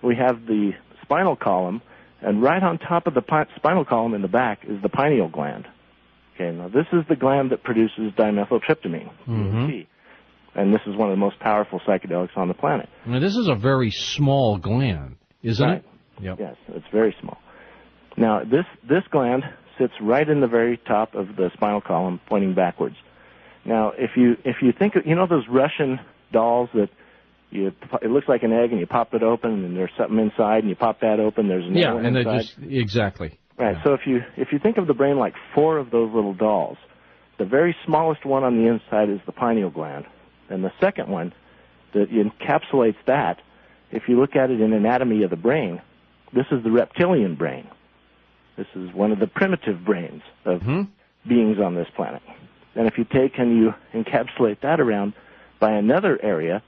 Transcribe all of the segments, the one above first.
we have the spinal column, and right on top of the spinal column in the back is the pineal gland. Okay, now this is the gland that produces dimethyltryptamine, DMT, and this is one of the most powerful psychedelics on the planet. Now, this is a very small gland, isn't it? Yep. Yes, it's very small. Now, this gland sits right in the very top of the spinal column, pointing backwards. Now, if you think of, those Russian dolls that it looks like an egg, and you pop it open, and there's something inside, and you pop that open, there's another one inside. Exactly. Right. Yeah. So if you think of the brain like 4 of those little dolls, the very smallest one on the inside is the pineal gland, and the second one that encapsulates that, if you look at it in anatomy of the brain, this is the reptilian brain. This is one of the primitive brains of beings on this planet. And if you take and you encapsulate that around by another area,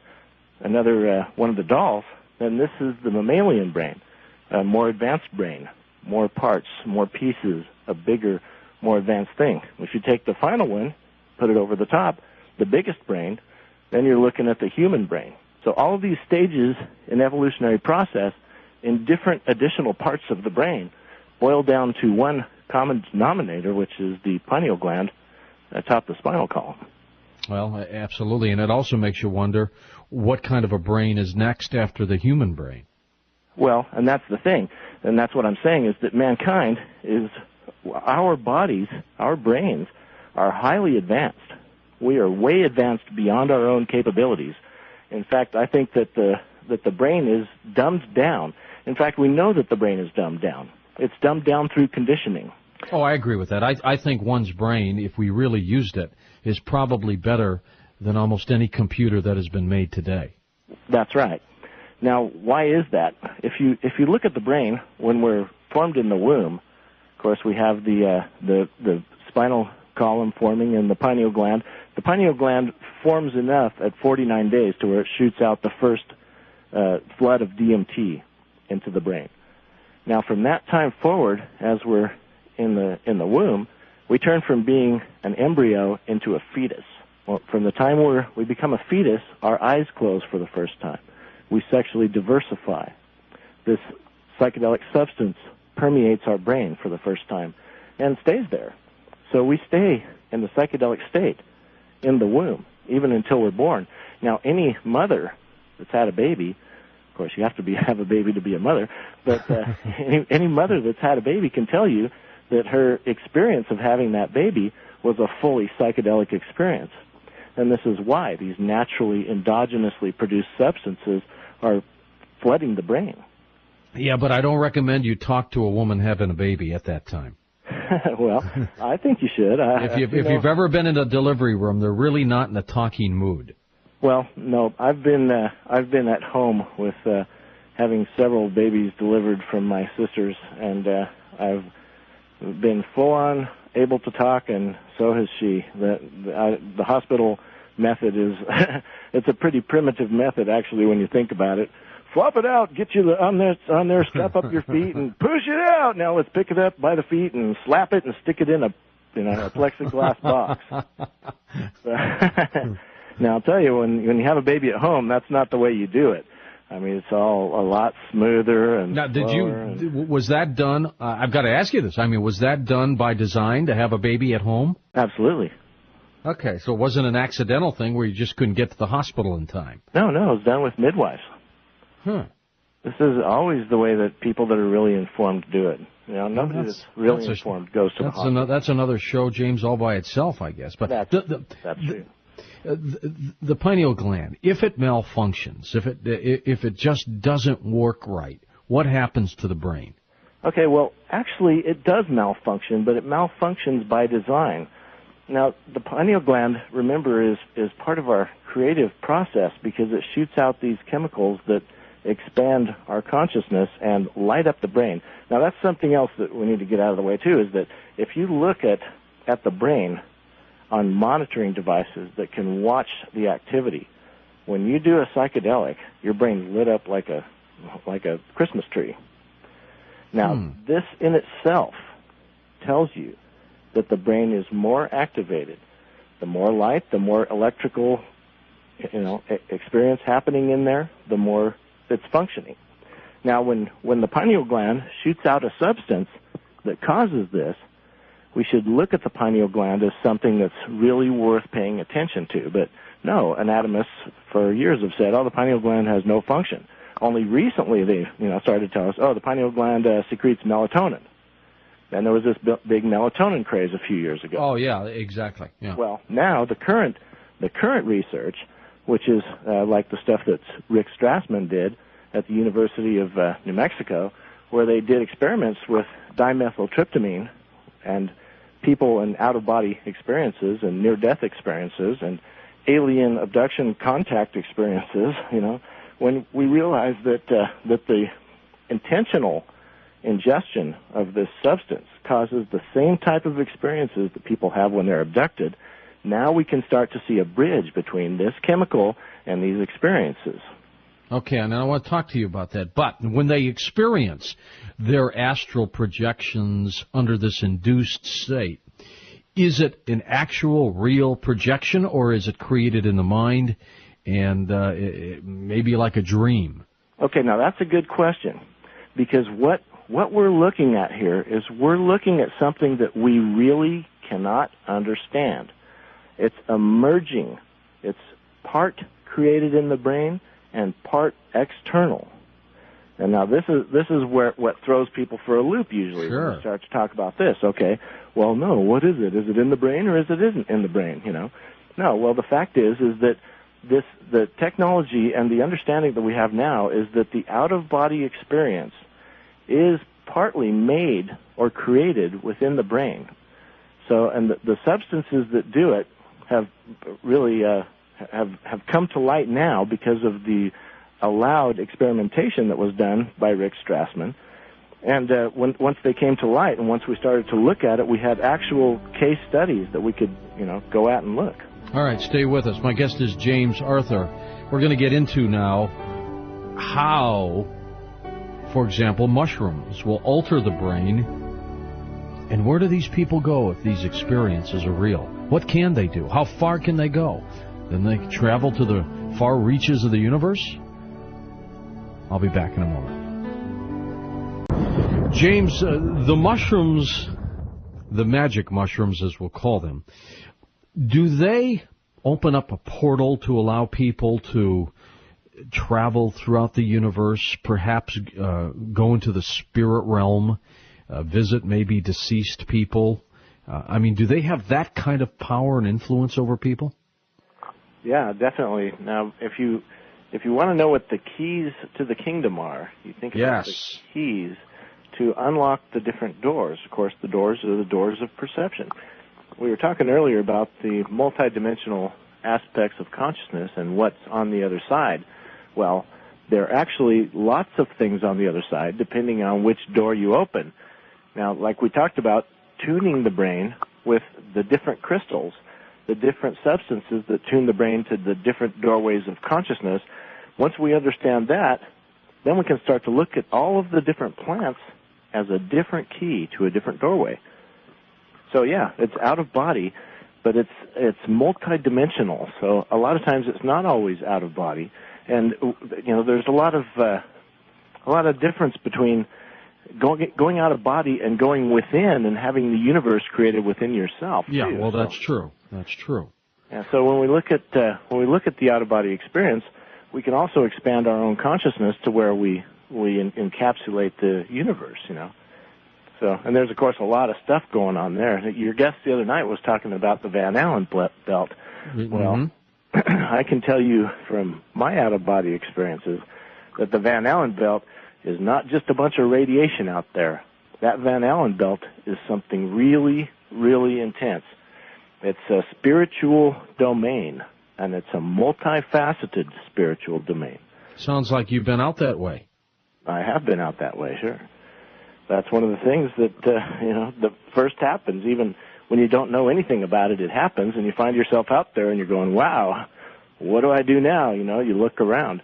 another one of the dolls, then this is the mammalian brain, a more advanced brain, more parts, more pieces, a bigger, more advanced thing. If you take the final one, put it over the top, the biggest brain, then you're looking at the human brain. So all of these stages in evolutionary process in different additional parts of the brain boil down to one common denominator, which is the pineal gland atop the spinal column. Well, absolutely, and it also makes you wonder what kind of a brain is next after the human brain. Well, and that's the thing, and that's what I'm saying, is that mankind is, our bodies, our brains, are highly advanced. We are way advanced beyond our own capabilities. In fact, I think that the brain is dumbed down. In fact, we know that the brain is dumbed down. It's dumbed down through conditioning. Oh, I agree with that. I think one's brain, if we really used it, is probably better than almost any computer that has been made today. That's right. Now, why is that? If you look at the brain when we're formed in the womb, of course we have the spinal column forming and the pineal gland. The pineal gland forms enough at 49 days to where it shoots out the first flood of DMT into the brain. Now, from that time forward, as we're in the womb, we turn from being an embryo into a fetus. Well, from the time we become a fetus, our eyes close for the first time. We sexually diversify. This psychedelic substance permeates our brain for the first time and stays there. So we stay in the psychedelic state in the womb, even until we're born. Now, any mother that's had a baby, of course, you have to have a baby to be a mother, but any mother that's had a baby can tell you that her experience of having that baby was a fully psychedelic experience. And this is why these naturally, endogenously produced substances are flooding the brain. Yeah, but I don't recommend you talk to a woman having a baby at that time. Well, I think you should. If you've ever been in a delivery room, they're really not in a talking mood. Well, no, I've been at home with having several babies delivered from my sisters, and I've been full on able to talk, and so has she. The hospital method is it's a pretty primitive method, actually, when you think about it. Flop it out, get you on there, strap up your feet, and push it out. Now let's pick it up by the feet and slap it and stick it in a plexiglass box. Now I'll tell you, when you have a baby at home, that's not the way you do it. I mean, it's all a lot smoother and now, was that done? I've got to ask you this. I mean, was that done by design to have a baby at home? Absolutely. Okay, so it wasn't an accidental thing where you just couldn't get to the hospital in time. No, it was done with midwives. This is always the way that people that are really informed do it. Nobody that's really informed goes to the hospital. That's another show, James, all by itself, I guess. But that's true. The pineal gland, if it malfunctions, if it just doesn't work right, what happens to the brain? Okay, well, actually, it does malfunction, but it malfunctions by design. Now, the pineal gland, remember, is part of our creative process because it shoots out these chemicals that expand our consciousness and light up the brain. Now, that's something else that we need to get out of the way, too, is that if you look at the brain on monitoring devices that can watch the activity, when you do a psychedelic, your brain's lit up like a Christmas tree. Now, this in itself tells you that the brain is more activated. The more light, the more electrical, experience happening in there, the more it's functioning. Now, when the pineal gland shoots out a substance that causes this, we should look at the pineal gland as something that's really worth paying attention to. But no, anatomists for years have said, oh, the pineal gland has no function. Only recently they started to tell us, oh, the pineal gland secretes melatonin. And there was this big melatonin craze a few years ago. Oh, yeah, exactly. Yeah. Well, now the current research, which is like the stuff that Rick Strassman did at the University of New Mexico, where they did experiments with dimethyltryptamine and people in out-of-body experiences and near-death experiences and alien abduction contact experiences, when we realized that the intentional ingestion of this substance causes the same type of experiences that people have when they're abducted, now we can start to see a bridge between this chemical and these experiences. Okay, and I want to talk to you about that. But when they experience their astral projections under this induced state, is it an actual, real projection, or is it created in the mind and maybe like a dream? Okay, now that's a good question, because what we're looking at here is we're looking at something that we really cannot understand. It's emerging. It's part created in the brain and part external. And now this is where what throws people for a loop usually. Sure. When we start to talk about this. Okay, well, no, what is it? Is it in the brain or is it isn't in the brain? No. Well, the fact is that the technology and the understanding that we have now is that the out-of-body experience is partly made or created within the brain. So, and the substances that do it have really have come to light now because of the allowed experimentation that was done by Rick Strassman. And once they came to light and once we started to look at it, we had actual case studies that we could, go out and look. All right, stay with us. My guest is James Arthur. We're going to get into now how, for example, mushrooms will alter the brain. And where do these people go if these experiences are real? What can they do? How far can they go? Then they travel to the far reaches of the universe? I'll be back in a moment. James, the mushrooms, the magic mushrooms as we'll call them, do they open up a portal to allow people to travel throughout the universe, perhaps go into the spirit realm, visit maybe deceased people? Do they have that kind of power and influence over people? Yeah, definitely. Now, if you want to know what the keys to the kingdom are, you think about the keys to unlock the different doors. Of course, the doors are the doors of perception. We were talking earlier about the multidimensional aspects of consciousness and what's on the other side. Well, there are actually lots of things on the other side, depending on which door you open. Now, like we talked about, tuning the brain with the different crystals, the different substances that tune the brain to the different doorways of consciousness. Once we understand that, then we can start to look at all of the different plants as a different key to a different doorway. So yeah, it's out of body, but it's multidimensional. So a lot of times it's not always out of body, and there's a lot of difference between going out of body and going within and having the universe created within yourself. Yeah, too. Well, that's true. That's true. Yeah. So when we look at the out of body experience, we can also expand our own consciousness to where we encapsulate the universe. So, and there's, of course, a lot of stuff going on there. Your guest the other night was talking about the Van Allen belt. Mm-hmm. Well, I can tell you from my out-of-body experiences that the Van Allen belt is not just a bunch of radiation out there. That Van Allen belt is something really, really intense. It's a spiritual domain, and it's a multifaceted spiritual domain. Sounds like you've been out that way. I have been out that way, sure. That's one of the things that, that first happens. Even when you don't know anything about it, it happens, and you find yourself out there, and you're going, wow, what do I do now? You look around.